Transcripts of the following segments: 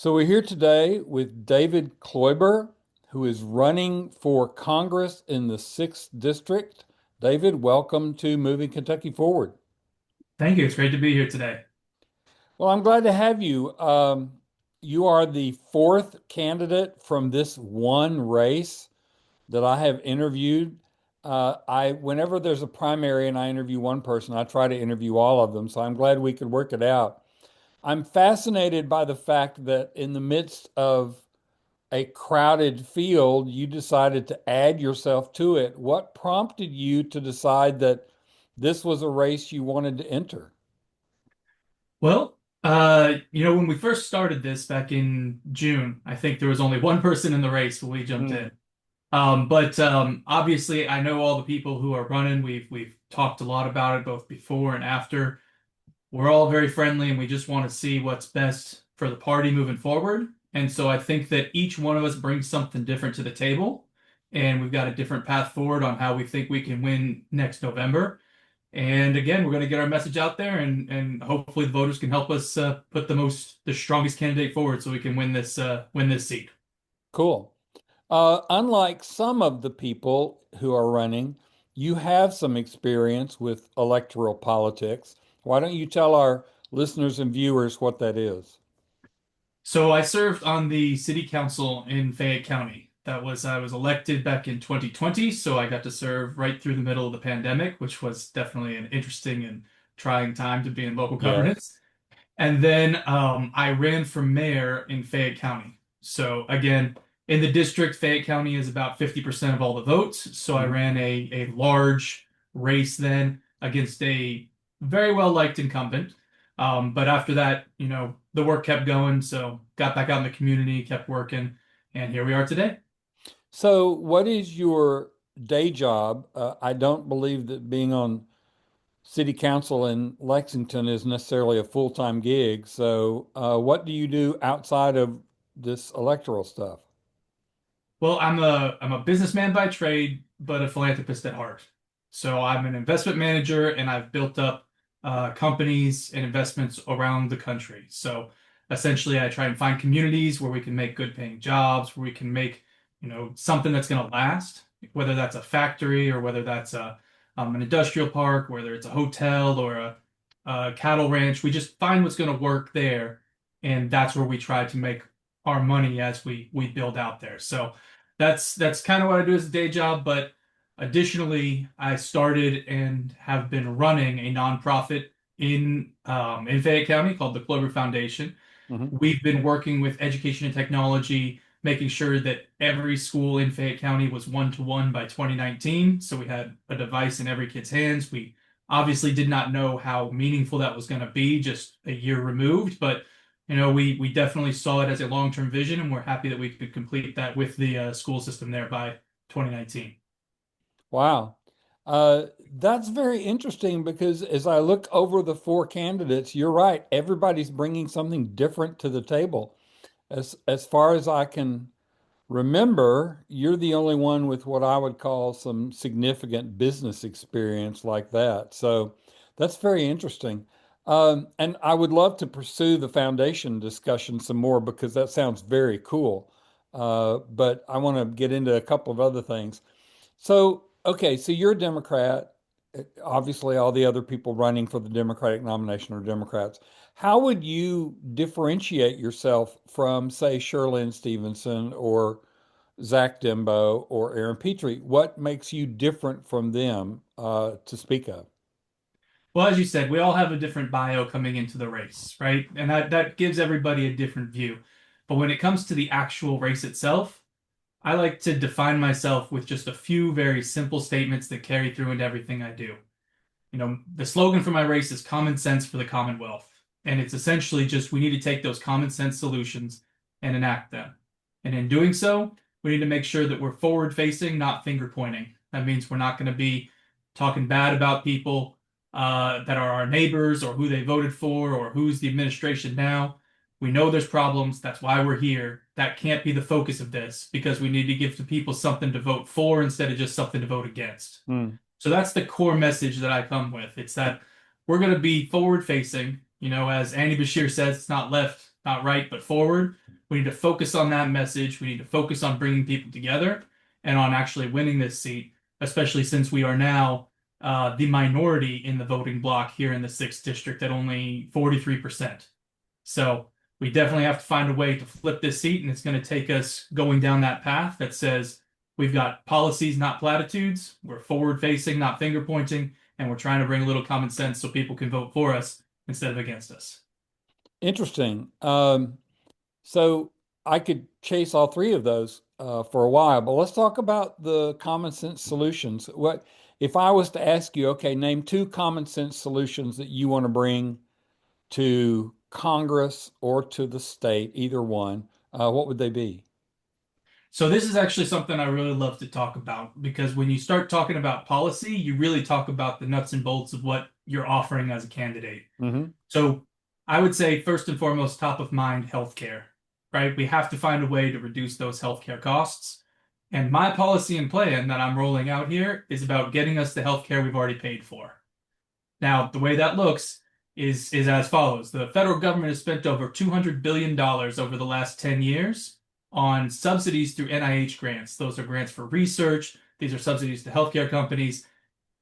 So we're here today with David Kloiber, who is running for Congress in the 6th District. David, welcome to Moving Kentucky Forward. Thank you. It's great to be here today. Well, I'm glad to have you. You are the fourth candidate from this one race that I have interviewed. Whenever there's a primary and I interview one person, I try to interview all of them. So I'm glad we could work it out. I'm fascinated by the fact that in the midst of a crowded field, you decided to add yourself to it. What prompted you to decide that this was a race you wanted to enter? Well, when we first started this back in June, I think there was only one person in the race when we jumped Hmm. in. But obviously, I know all the people who are running. We've talked a lot about it both before and after. We're all very friendly, and we just want to see what's best for the party moving forward. And so I think that each one of us brings something different to the table, and we've got a different path forward on how we think we can win next November. And again, we're going to get our message out there, and hopefully the voters can help us put the strongest candidate forward so we can win this seat. Cool. Unlike some of the people who are running, you have some experience with electoral politics. Why don't you tell our listeners and viewers what that is? So I served on the city council in Fayette County. I was elected back in 2020, so I got to serve right through the middle of the pandemic, which was definitely an interesting and trying time to be in local Yes. governance. And then I ran for mayor in Fayette County. So again, in the district, Fayette County is about 50% of all the votes. So I Mhm. ran a large race then against a very well liked incumbent. But after that, the work kept going. So got back out in the community, kept working, and here we are today. So, what is your day job? I don't believe that being on city council in Lexington is necessarily a full-time gig. So, what do you do outside of this electoral stuff? Well, I'm a businessman by trade, but a philanthropist at heart. So I'm an investment manager, and I've built up companies and investments around the country. So essentially, I try and find communities where we can make good paying jobs, where we can make, something that's going to last, whether that's a factory or whether that's an industrial park, whether it's a hotel or a cattle ranch. We just find what's going to work there, and that's where we try to make our money as we build out there. So that's kind of what I do as a day job. But additionally, I started and have been running a nonprofit in Fayette County called the Kloiber Foundation. Mhm. We've been working with education and technology, making sure that every school in Fayette County was one-to-one by 2019. So we had a device in every kid's hands. We obviously did not know how meaningful that was going to be just a year removed, but we definitely saw it as a long-term vision, and we're happy that we could complete that with the school system there by 2019. Wow. That's very interesting because as I look over the four candidates, you're right. Everybody's bringing something different to the table. As far as I can remember, you're the only one with what I would call some significant business experience like that. So that's very interesting. And I would love to pursue the foundation discussion some more because that sounds very cool. But I want to get into a couple of other things. So, okay, so you're a Democrat. Obviously, all the other people running for the Democratic nomination are Democrats. How would you differentiate yourself from, say, Shirley Stevenson or Zach Dembo or Aaron Petrie? What makes you different from them to speak of? Well, as you said, we all have a different bio coming into the race, right? And that gives everybody a different view. But when it comes to the actual race itself, I like to define myself with just a few very simple statements that carry through into everything I do. The slogan for my race is common sense for the Commonwealth. And it's essentially just we need to take those common sense solutions and enact them. And in doing so, we need to make sure that we're forward facing, not finger pointing. That means we're not going to be talking bad about people that are our neighbors or who they voted for or who's the administration now. We know there's problems. That's why we're here. That can't be the focus of this because we need to give the people something to vote for instead of just something to vote against. Hmm. So that's the core message that I come with. It's that we're going to be forward facing. As Andy Bashir says, it's not left not right, but forward. We need to focus on that message. We need to focus on bringing people together and on actually winning this seat, especially since we are now the minority in the voting bloc here in the 6th district at only 43%. So we definitely have to find a way to flip this seat, and it's going to take us going down that path that says we've got policies, not platitudes. We're forward facing, not finger pointing, and we're trying to bring a little common sense so people can vote for us instead of against us. Interesting. So I could chase all three of those for a while, but let's talk about the common sense solutions. What if I was to ask you, okay, name two common sense solutions that you want to bring to Congress or to the state, either one, what would they be? So this is actually something I really love to talk about because when you start talking about policy, you really talk about the nuts and bolts of what you're offering as a candidate. Hmm. So I would say first and foremost, top of mind, healthcare, right? We have to find a way to reduce those healthcare costs. And my policy and plan that I'm rolling out here is about getting us the healthcare we've already paid for. Now, the way that looks is as follows. The federal government has spent over $200 billion over the last 10 years on subsidies through NIH grants. Those are grants for research. These are subsidies to healthcare companies.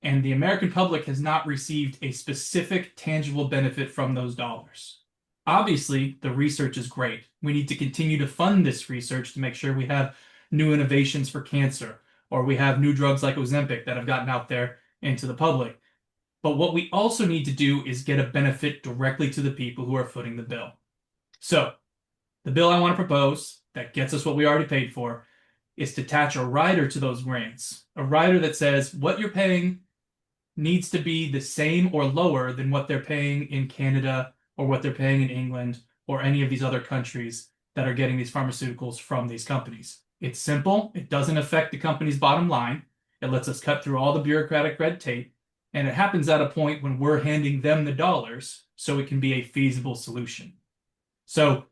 And the American public has not received a specific tangible benefit from those dollars. Obviously, the research is great. We need to continue to fund this research to make sure we have new innovations for cancer, or we have new drugs like Ozempic that have gotten out there into the public. But what we also need to do is get a benefit directly to the people who are footing the bill. So, the bill I want to propose that gets us what we already paid for is to attach a rider to those grants. A rider that says what you're paying needs to be the same or lower than what they're paying in Canada or what they're paying in England or any of these other countries that are getting these pharmaceuticals from these companies. It's simple. It doesn't affect the company's bottom line. It lets us cut through all the bureaucratic red tape. And it happens at a point when we're handing them the dollars so it can be a feasible solution. So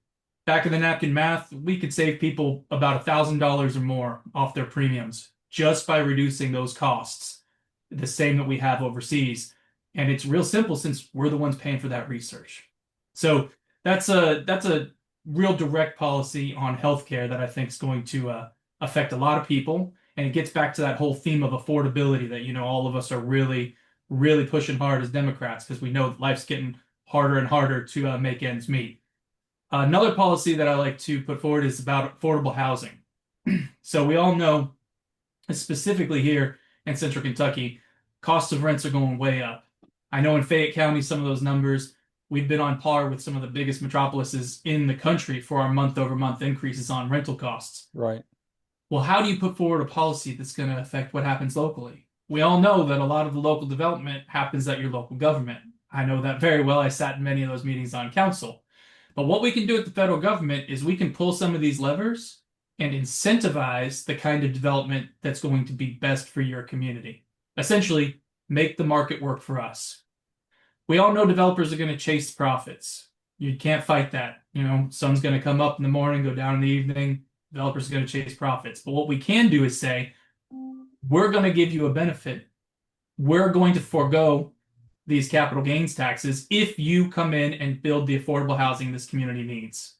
back in the napkin math, we could save people about $1,000 or more off their premiums just by reducing those costs, the same that we have overseas. And it's real simple since we're the ones paying for that research. So that's a real direct policy on healthcare that I think is going to affect a lot of people. And it gets back to that whole theme of affordability that, all of us are really, really pushing hard as Democrats because we know that life's getting harder and harder to make ends meet. Another policy that I like to put forward is about affordable housing. So we all know, specifically here in Central Kentucky, costs of rents are going way up. I know in Fayette County, some of those numbers, we've been on par with some of the biggest metropolises in the country for our month-over-month increases on rental costs. Right. Well, how do you put forward a policy that's going to affect what happens locally? We all know that a lot of the local development happens at your local government. I know that very well. I sat in many of those meetings on council. But what we can do at the federal government is we can pull some of these levers and incentivize the kind of development that's going to be best for your community. Essentially, make the market work for us. We all know developers are going to chase profits. You can't fight that. Sun's going to come up in the morning, go down in the evening. Developers are going to chase profits. But what we can do is say, we're going to give you a benefit. We're going to forego these capital gains taxes if you come in and build the affordable housing this community needs.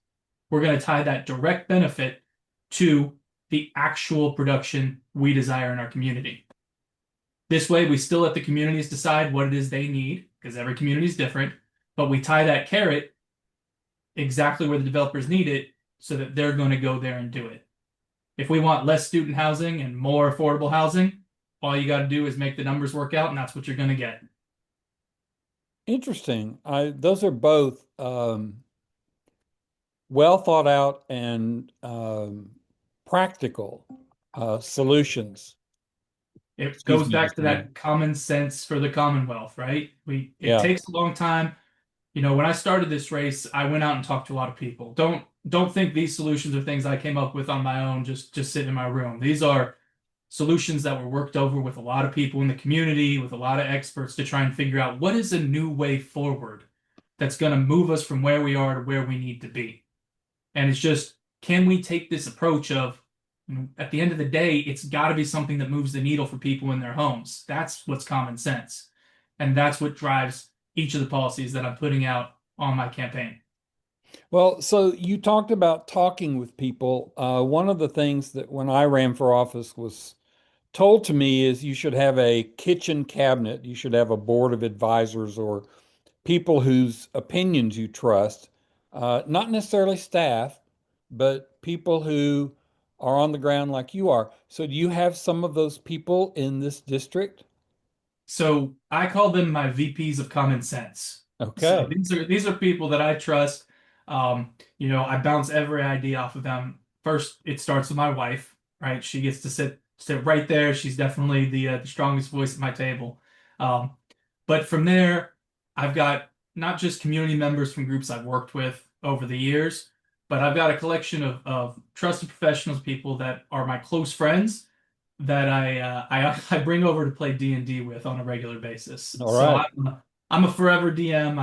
We're going to tie that direct benefit to the actual production we desire in our community. This way, we still let the communities decide what it is they need, because every community is different, but we tie that carrot exactly where the developers need it so that they're going to go there and do it. If we want less student housing and more affordable housing, all you got to do is make the numbers work out, and that's what you're going to get. Interesting. Those are both well thought out and practical solutions. It Excuse goes me back just to a minute. that common sense for the Commonwealth, right? It Yeah, takes a long time. When I started this race, I went out and talked to a lot of people. Don't think these solutions are things I came up with on my own, just sitting in my room. These are solutions that were worked over with a lot of people in the community, with a lot of experts to try and figure out what is a new way forward that's going to move us from where we are to where we need to be. And it's just, can we take this approach of, at the end of the day, it's got to be something that moves the needle for people in their homes. That's what's common sense. And that's what drives each of the policies that I'm putting out on my campaign. Well, so you talked about talking with people. One of the things that when I ran for office was told to me is you should have a kitchen cabinet. You should have a board of advisors or people whose opinions you trust, not necessarily staff, but people who are on the ground like you are. So do you have some of those people in this district? So I call them my VPs of common sense. So Okay. these are people that I trust. I bounce every idea off of them. First, it starts with my wife, right? She gets to sit right there. She's definitely the strongest voice at my table. Um, but from there, I've got not just community members from groups I've worked with over the years, but I've got a collection of trusted professionals, people that are my close friends that I bring over to play D&D with on a regular basis. All So right. I'm a forever DM.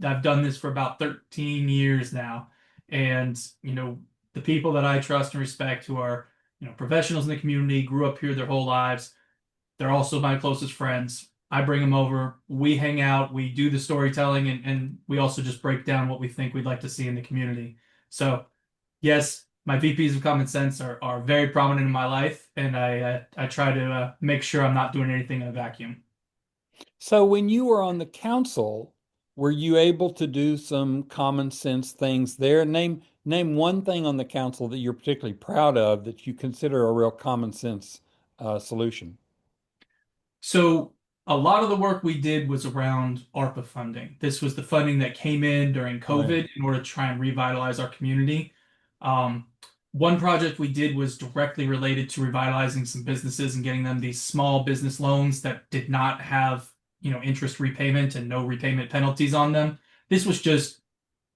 I've done this for about 13 years now, and the people that I trust and respect who are professionals in the community, grew up here their whole lives. They're also my closest friends. I bring them over. We hang out. We do the storytelling, and we also just break down what we think we'd like to see in the community. So yes, my VPs of common sense are very prominent in my life, and I try to make sure I'm not doing anything in a vacuum. So when you were on the council, were you able to do some common sense things there? Name one thing on the council that you're particularly proud of that you consider a real common sense solution. So a lot of the work we did was around ARPA funding. This was the funding that came in during Right. COVID in order to try and revitalize our community. Um, One project we did was directly related to revitalizing some businesses and getting them these small business loans that did not have, interest repayment and no repayment penalties on them. This was just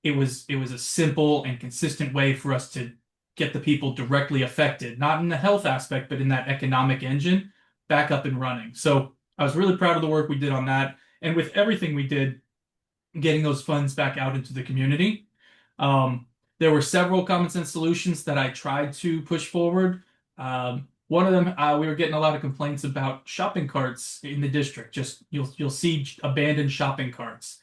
it was a simple and consistent way for us to get the people directly affected, not in the health aspect, but in that economic engine back up and running. So I was really proud of the work we did on that. And with everything we did, getting those funds back out into the community. Um, there were several common sense solutions that I tried to push forward. One of them, we were getting a lot of complaints about shopping carts in the district. Just you'll see abandoned shopping carts.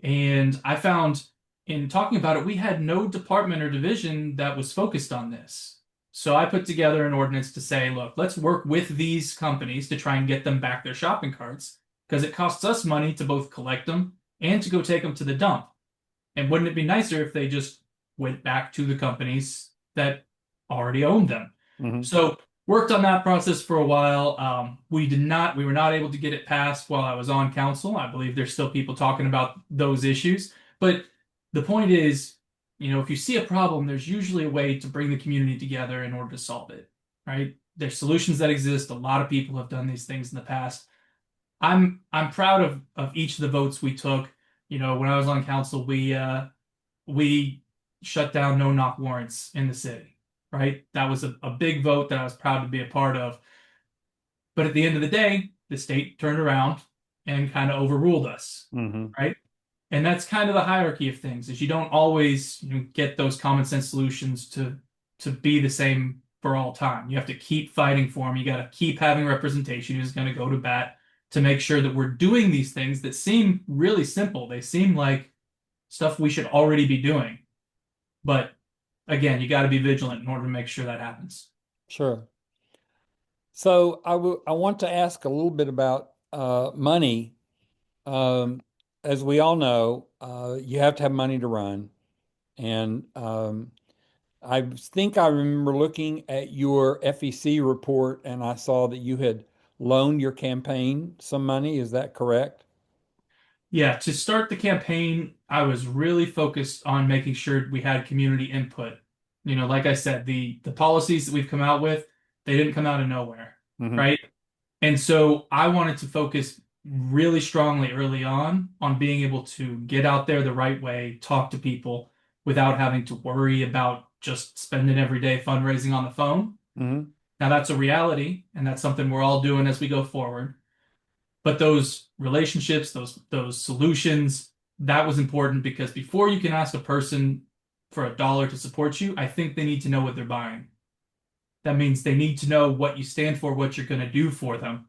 And I found in talking about it, we had no department or division that was focused on this. So I put together an ordinance to say, look, let's work with these companies to try and get them back their shopping carts because it costs us money to both collect them and to go take them to the dump. And wouldn't it be nicer if they just went back to the companies that already owned them? Hmm. So worked on that process for a while. We were not able to get it passed while I was on council. I believe there's still people talking about those issues. But the point is, if you see a problem, there's usually a way to bring the community together in order to solve it, right? There's solutions that exist. A lot of people have done these things in the past. I'm proud of each of the votes we took. When I was on council, we shut down no knock warrants in the city, right? That was a big vote that I was proud to be a part of. But at the end of the day, the state turned around and kind of overruled us, Hmm. right? And that's kind of the hierarchy of things, is you don't always get those common sense solutions to be the same for all time. You have to keep fighting for them. You got to keep having representation who's going to go to bat to make sure that we're doing these things that seem really simple. They seem like stuff we should already be doing. But again, you got to be vigilant in order to make sure that happens. Sure. So I want to ask a little bit about money. Um, as we all know, you have to have money to run. And I think I remember looking at your FEC report and I saw that you had loaned your campaign some money. Is that correct? Yeah, to start the campaign, I was really focused on making sure we had community input. Like I said, the policies that we've come out with, they didn't come out of nowhere, Hmm. right? And so I wanted to focus really strongly early on being able to get out there the right way, talk to people without having to worry about just spending every day fundraising on the phone. Hmm. Now that's a reality, and that's something we're all doing as we go forward. But those relationships, those solutions, that was important because before you can ask a person for $1 to support you, I think they need to know what they're buying. That means they need to know what you stand for, what you're going to do for them.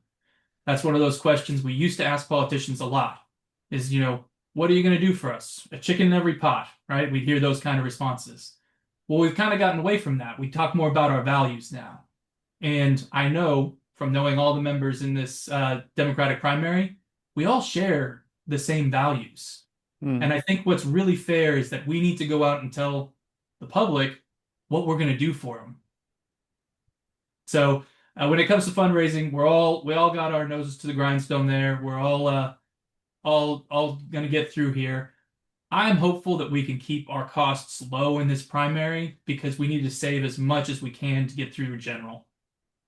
That's one of those questions we used to ask politicians a lot is, what are you going to do for us? A chicken in every pot. right? We'd hear those kind of responses. Well, we've kind of gotten away from that. We talk more about our values now. And I know from knowing all the members in this Democratic primary, we all share the same values. Hmm. And I think what's really fair is that we need to go out and tell the public what we're going to do for them. So when it comes to fundraising, we all got our noses to the grindstone there. We're all going to get through here. I'm hopeful that we can keep our costs low in this primary because we need to save as much as we can to get through the general.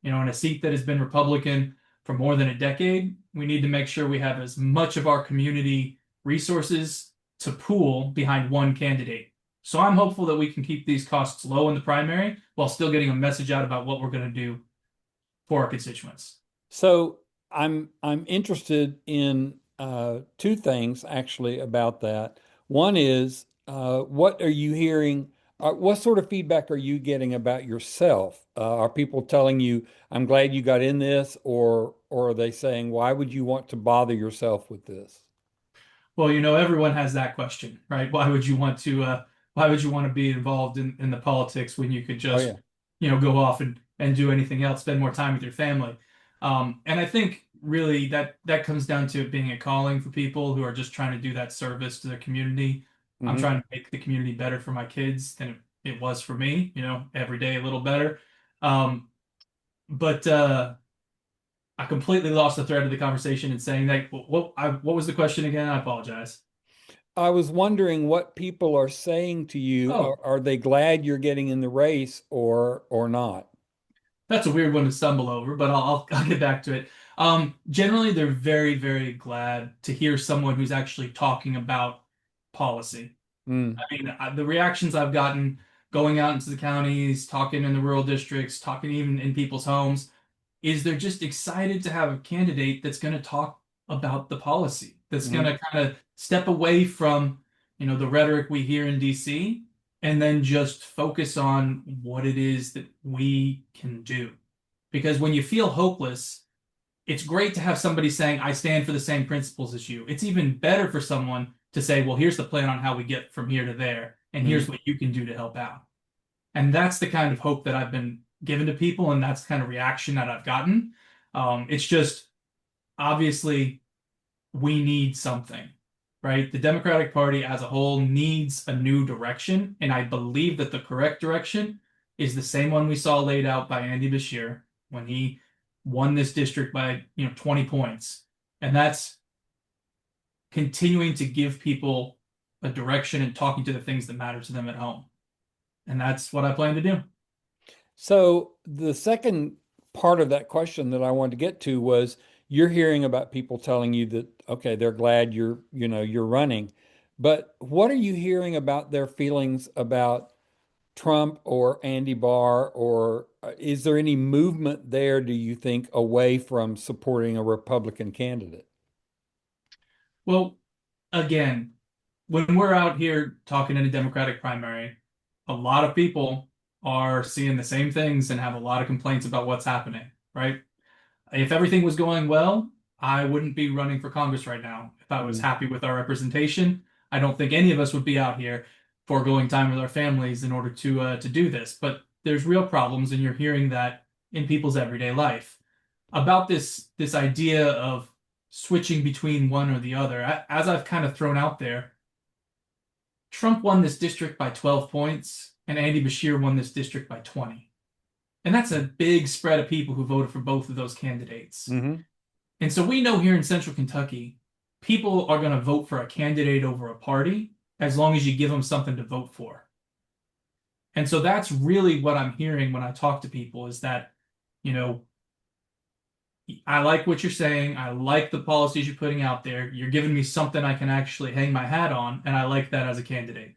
In a seat that has been Republican for more than a decade, we need to make sure we have as much of our community resources to pool behind one candidate. So I'm hopeful that we can keep these costs low in the primary while still getting a message out about what we're going to do for our constituents. So I'm interested in two things actually about that. One is what are you hearing? What sort of feedback are you getting about yourself? Are people telling you, "I'm glad you got in this," or are they saying, "Why would you want to bother yourself with this?" Well, everyone has that question, right? Why would you want to be involved in the politics when you could Oh just, yeah. go off and do anything else, spend more time with your family? And I think really that comes down to it being a calling for people who are just trying to do that service to their community. I'm Hmm. trying to make the community better for my kids than it was for me, every day a little better. Um, but I completely lost the thread of the conversation in saying that. What was the question again? I apologize. I was wondering what people are saying to you. Oh, Are they glad you're getting in the race or not? that's a weird one to stumble over, but I'll get back to it. Generally, they're very, very glad to hear someone who's actually talking about policy. Mm, I mean, the reactions I've gotten going out into the counties, talking in the rural districts, talking even in people's homes, is they're just excited to have a candidate that's going to talk about the policy, that's going mm, to kind of step away from, the rhetoric we hear in DC and then just focus on what it is that we can do. Because when you feel hopeless, it's great to have somebody saying, I stand for the same principles as you. It's even better for someone to say, well, here's the plan on how we get from here to there, and here's mm. what you can do to help out. And that's the kind of hope that I've been given to people, and that's the kind of reaction that I've gotten. It's just obviously we need something, right? The Democratic Party as a whole needs a new direction, and I believe that the correct direction is the same one we saw laid out by Andy Bashir when he won this district by 20 points, and that's continuing to give people a direction and talking to the things that matter to them at home, and that's what I plan to do. So the second part of that question that I wanted to get to was you're hearing about people telling you that, okay, they're glad you're running. But what are you hearing about their feelings about Trump or Andy Barr, or is there any movement there, do you think, away from supporting a Republican candidate? Well, again, when we're out here talking in a Democratic primary, a lot of people are seeing the same things and have a lot of complaints about what's happening, right? If everything was going well, I wouldn't be running for Congress right now. If I was Mm, happy with our representation, I don't think any of us would be out here foregoing time with our families in order to do this. But there's real problems, and you're hearing that in people's everyday life about this idea of switching between one or the other. As I've kind of thrown out there, Trump won this district by 12 points, and Andy Bashir won this district by 20. And that's a big spread of people who voted for both of those candidates. hmm. And so we know here in Central Kentucky, people are going to vote for a candidate over a party as long as you give them something to vote for. And so that's really what I'm hearing when I talk to people is that, you know, I like what you're saying. I like the policies you're putting out there. You're giving me something I can actually hang my hat on, and I like that as a candidate.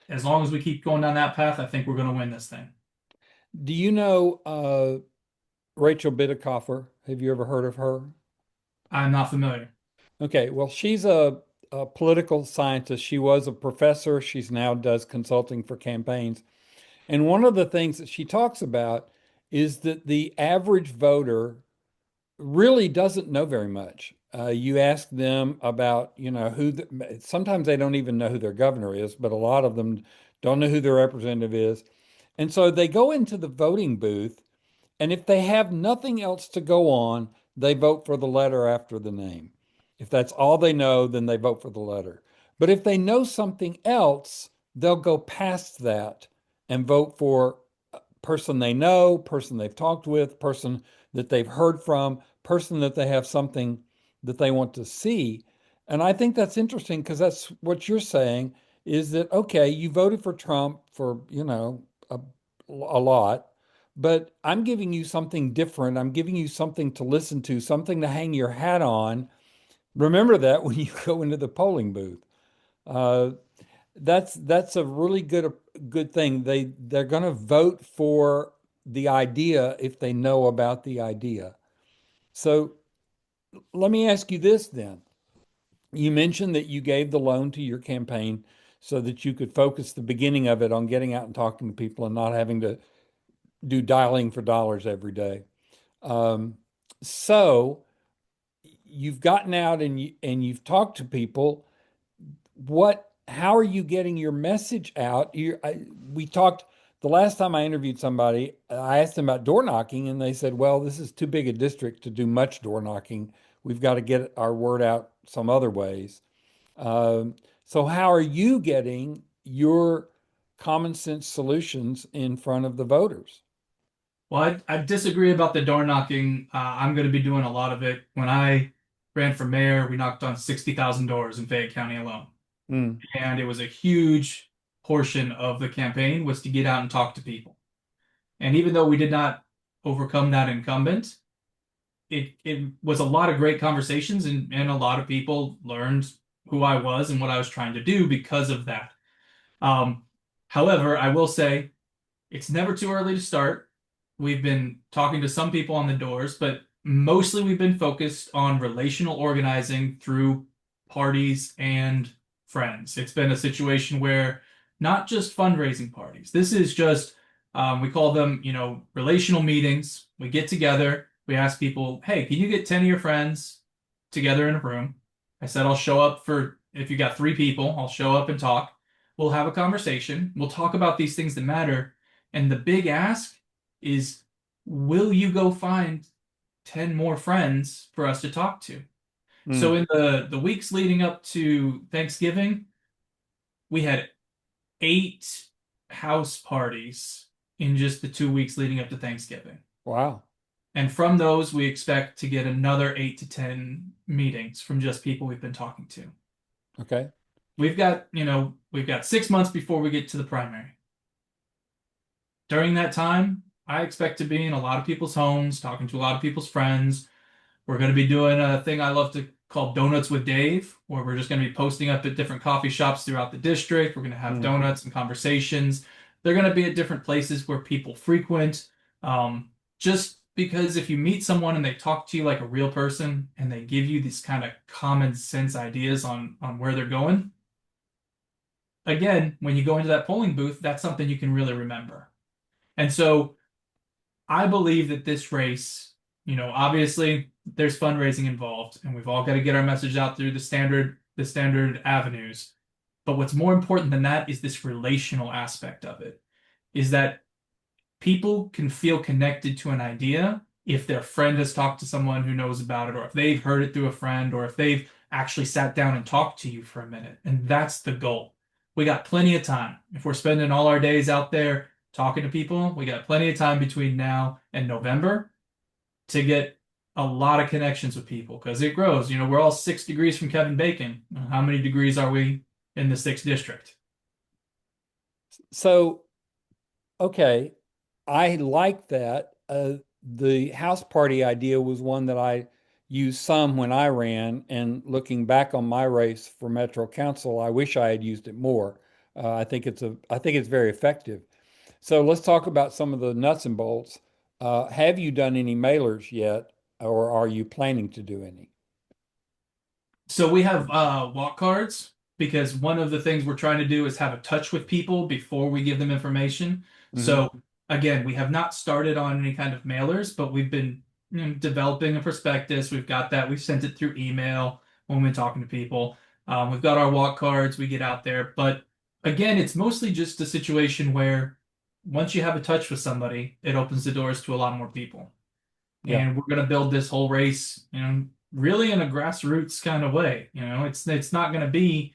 As long as we keep going down that path, I think we're going to win this thing. Do you know Rachel Bidikofer? Have you ever heard of her? I'm not familiar. Okay, well, she's a political scientist. She was a professor. She's now does consulting for campaigns. And one of the things that she talks about is that the average voter really doesn't know very much You ask them about, sometimes they don't even know who their governor is, but a lot of them don't know who their representative is. And so they go into the voting booth, and if they have nothing else to go on, they vote for the letter after the name. If that's all they know, then they vote for the letter. But if they know something else, they'll go past that and vote for person they know, person they've talked with, person that they've heard from, person that they have something that they want to see. And I think that's interesting because that's what you're saying is that, okay, you voted for Trump for, a lot, but I'm giving you something different. I'm giving you something to listen to, something to hang your hat on. Remember that when you go into the polling booth. Uh, that's a really good thing. They're going to vote for the idea if they know about the idea. So let me ask you this then. You mentioned that you gave the loan to your campaign so that you could focus the beginning of it on getting out and talking to people and not having to do dialing for dollars every day. Um, so you've gotten out and you've talked to people. How are you getting your message out? We talked the last time I interviewed somebody, I asked them about door knocking, and they said, well, this is too big a district to do much door knocking. We've got to get our word out some other ways. Um, so, how are you getting your common sense solutions in front of the voters? Well, I disagree about the door knocking. I'm going to be doing a lot of it. When I ran for mayor, we knocked on 60,000 doors in Fayette County alone. Mm, And it was a huge portion of the campaign was to get out and talk to people. And even though we did not overcome that incumbent, it was a lot of great conversations and a lot of people learned who I was and what I was trying to do because of that. Um, However, I will say it's never too early to start. We've been talking to some people on the doors, but mostly we've been focused on relational organizing through parties and friends. It's been a situation where not just fundraising parties. This is just we call them, relational meetings. We get together, we ask people, "Hey, can you get 10 of your friends together in a room?" I said I'll show up for if you got 3 people, I'll show up and talk. We'll have a conversation. We'll talk about these things that matter. And the big ask is, will you go find 10 more friends for us to talk to? So mm, in the weeks leading up to Thanksgiving, we had 8 house parties in just the 2 weeks leading up to Thanksgiving. wow. And from those, we expect to get another 8 to 10 meetings from just people we've been talking to. Okay. We've got 6 months before we get to the primary. During that time, I expect to be in a lot of people's homes, talking to a lot of people's friends. We're going to be doing a thing I love to call Donuts with Dave, where we're just going to be posting up at different coffee shops throughout the district. We're going to have Mm, donuts and conversations. They're going to be at different places where people frequent. Just because if you meet someone and they talk to you like a real person and they give you these kind of common sense ideas on where they're going, again, when you go into that polling booth, that's something you can really remember. And so I believe that this race, obviously there's fundraising involved and we've all got to get our message out through the standard avenues. But what's more important than that is this relational aspect of it, is that people can feel connected to an idea if their friend has talked to someone who knows about it, or if they've heard it through a friend, or if they've actually sat down and talked to you for a minute. And that's the goal. We got plenty of time. If we're spending all our days out there talking to people, we got plenty of time between now and November to get a lot of connections with people because it grows. We're all 6 degrees from Kevin Bacon. How many degrees are we in the sixth district? so, okay, I like that. The house party idea was one that I used some when I ran, and looking back on my race for Metro Council, I wish I had used it more. I think it's very effective. So let's talk about some of the nuts and bolts. Have you done any mailers yet, or are you planning to do any? So we have walk cards because one of the things we're trying to do is have a touch with people before we give them information. Hmm. So again, we have not started on any kind of mailers, but we've been developing a prospectus. We've got that. We've sent it through email when we're talking to people. We've got our walk cards. We get out there. But again, it's mostly just a situation where once you have a touch with somebody, it opens the doors to a lot more people. Yeah. And we're going to build this whole race, really in a grassroots kind of way. It's not going to be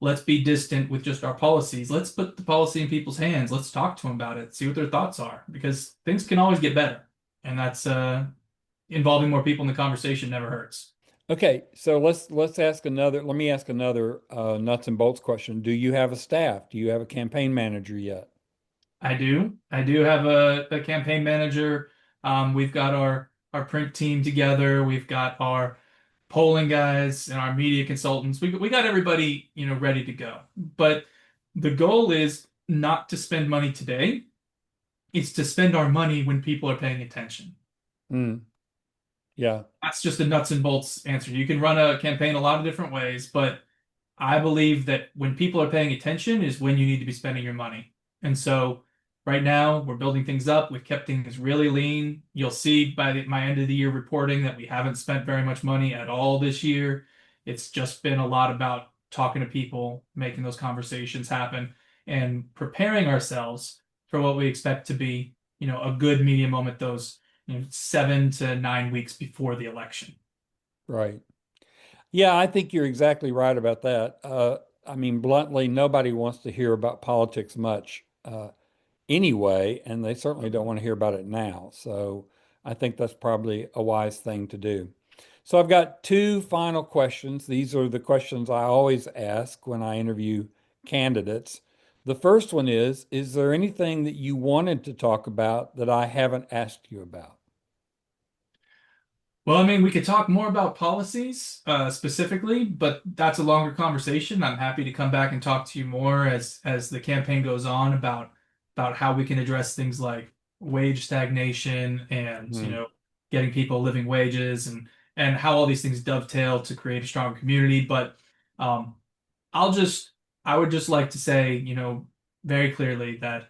let's be distant with just our policies. Let's put the policy in people's hands. Let's talk to them about it, see what their thoughts are, because things can always get better. And that's involving more people in the conversation never hurts. Okay, so let's ask another. Let me ask another nuts and bolts question. Do you have a staff? Do you have a campaign manager yet? I do. I do have a campaign manager. We've got our print team together. We've got our polling guys and our media consultants. We got everybody, ready to go. But the goal is not to spend money today. It's to spend our money when people are paying attention. Mm, yeah, That's just a nuts and bolts answer. You can run a campaign a lot of different ways, but I believe that when people are paying attention is when you need to be spending your money. And so right now we're building things up. We've kept things really lean. You'll see by my end of the year reporting that we haven't spent very much money at all this year. It's just been a lot about talking to people, making those conversations happen, and preparing ourselves for what we expect to be, a good media moment those, 7 to 9 weeks before the election. right. Yeah, I think you're exactly right about that. I mean, bluntly, nobody wants to hear about politics much anyway, and they certainly don't want to hear about it now. So I think that's probably a wise thing to do. So I've got two final questions. These are the questions I always ask when I interview candidates. The first one is there anything that you wanted to talk about that I haven't asked you about? Well, I mean, we could talk more about policies specifically, but that's a longer conversation. I'm happy to come back and talk to you more as the campaign goes on about how we can address things like wage stagnation and, Hmm. getting people living wages and how all these things dovetail to create a stronger community. But um, I'll just I would just like to say, very clearly that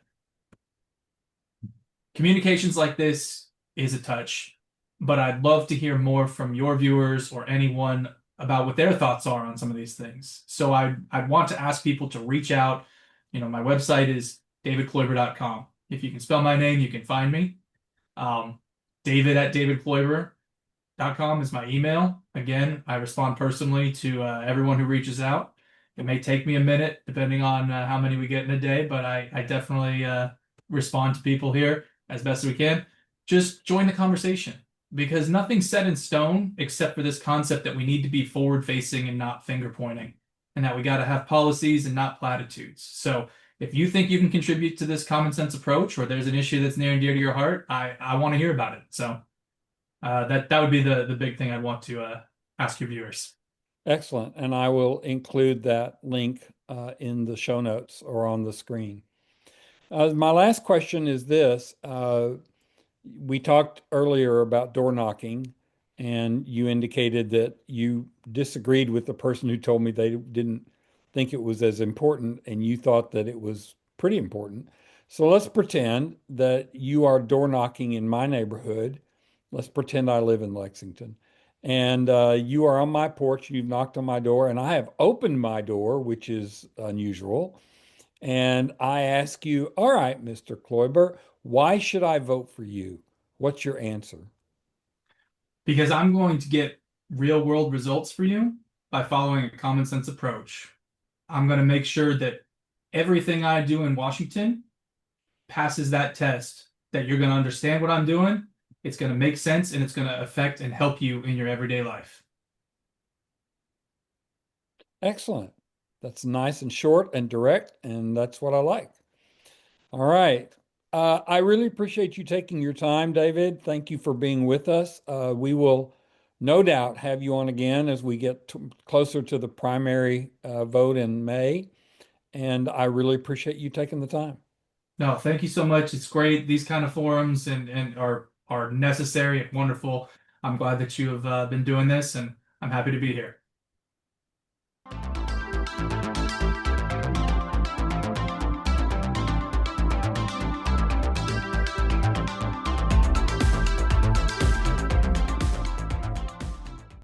communications like this is a touch, but I'd love to hear more from your viewers or anyone about what their thoughts are on some of these things. So I'd want to ask people to reach out. My website is davidkloiber.com. If you can spell my name, you can find me. Um, David at davidkloiber.com is my email. Again, I respond personally to everyone who reaches out. It may take me a minute, depending on how many we get in a day, but I definitely respond to people here as best as we can. Just join the conversation because nothing's set in stone except for this concept that we need to be forward facing and not finger pointing, and that we got to have policies and not platitudes. So if you think you can contribute to this common sense approach or there's an issue that's near and dear to your heart, I want to hear about it. So that would be the big thing I'd want to ask your viewers. Excellent. And I will include that link in the show notes or on the screen. My last question is this. We talked earlier about door knocking, and you indicated that you disagreed with the person who told me they didn't think it was as important, and you thought that it was pretty important. So let's pretend that you are door knocking in my neighborhood. Let's pretend I live in Lexington. And you are on my porch, you've knocked on my door, and I have opened my door, which is unusual. And I ask you, all right, Mr. Kloiber, why should I vote for you? What's your answer? Because I'm going to get real world results for you by following a common sense approach. I'm going to make sure that everything I do in Washington passes that test, that you're going to understand what I'm doing. It's going to make sense and it's going to affect and help you in your everyday life. Excellent. That's nice and short and direct, and that's what I like. All right. I really appreciate you taking your time, David. Thank you for being with us. We will no doubt have you on again as we get closer to the primary vote in May. And I really appreciate you taking the time. No, thank you so much. It's great. These kind of forums and are necessary and wonderful. I'm glad that you have been doing this and I'm happy to be here.